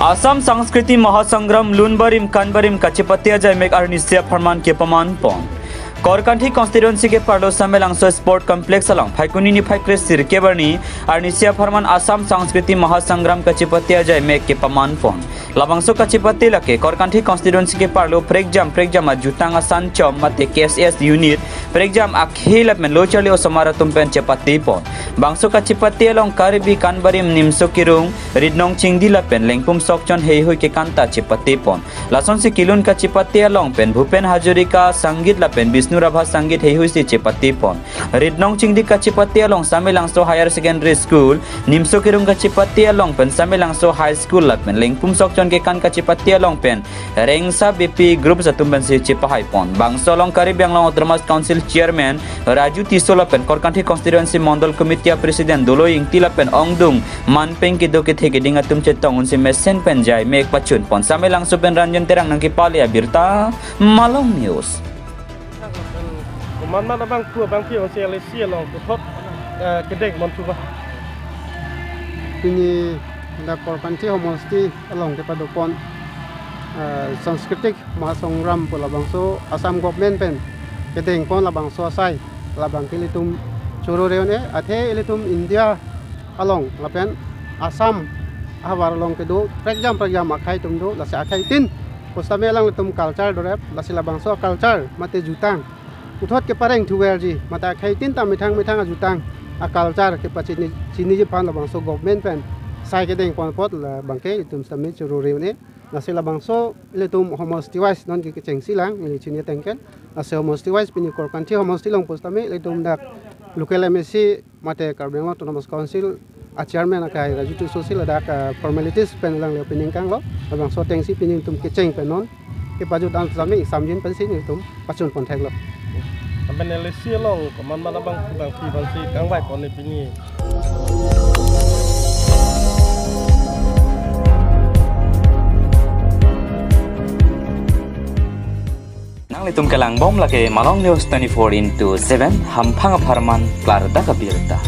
आसाम संस्कृति महासंग्राम लूनबरिम कानबरिम कचिपतिया जयमेक अर्निसिया फरमान के पमान पौन कोरकांठी कॉन्स्टिट्यूएंसी के पार्लो समेलांसो स्पोर्ट कॉम्प्लेक्स अलंग फाइकुनी नि फाइक्रेस सिरकेबरनी अर्निसिया फरमान आसाम संस्कृति महासंग्राम कचिपतिया जयमेक के पमान पौन लाबांसो कचिपति लके कोरकांठी कॉन्स्टिट्यूएंसी के पार्लो प्रेगजाम जुटांगा सांचम मते केएसएस यूनिट प्रेगजाम अखिल में लोचले ओसमारा तुमपेन चेपति पौन बांसो कचिपति अलंग कारबी कानबरिम निमसो किरुंग रिडनोंग चिंगदी लपेन लेंगपुम सोकचन हेई हुई के कांता चेपति पौन लासन से किलुन कचिपति अलंग पेन भूपेन हाजरिका संगीत लपेन विष्णु राभा संगीत हेई हुई से चेपति पौन रिडनोंग चिंगदी कचिपति अलंग सामेलांसो हायर सेकेंडरी स्कूल निमसो किरुंग कचिपति अलंग पेन सामेलांसो हाई स्कूल लपेन लेंगपुम सोकचन के कान कचिपति अलंग पेन रेंगसा बीपी ग्रुप सतुमबन से चेपहाई पौन बांसो अलंग कारबी Alang autonomous council chairman Raju तिसो लपेन कोरकांठी कॉन्स्टिट्यूएंसी मंडल कमिटी प्रेसिडेंट दोलो इंगती लपेन ओंगदुंग मानपेंग के दोके थे के डिंगा तुमचे तंग उनसे मेसेन पेन जाय मेक पचुन पन सामे लांगसो पेन रंजन तेरंग नंकी पालिया बिरता मालong news man mana bang tua bang pio se le sia long ko kedek mon tu ba ini da korpanti homosti along ke padopon सांस्कृतिक महासंग्राम पोला बंसो असम गवर्नमेंट पेन kedeng pon labang so sai labang kilitum choro reone athe ilitum india along lapen asam awar long ke do program akhai tum do lase akhai tin postame lang tum culture do rep lase labang so culture mate jutang uthot ke pareng thuwer ji mata akhai tin ta mithang jutang a culture ke pachini chini ji pan labang so government pen sai kedeng pon pot la bangke tum sami choro reone lase labang so ilitum homosti wise non ke chengsi lang ni chini tengken lase homosti wise pini korkanti homosti long postame ilitum dak local MSC mate Karbenglo Autonomous Council a chairman akai rajutu social ada formalities penelang le peningkang lo abang so tengsi pining tum keceng penon ke pajut an sami samjin pensi ni tum pacun kontak lo ben le sia long ko man mana bang si kang bai pon ni pini Litum kelang bom lake Malong News 24/7 hampang farman klar da kabirta.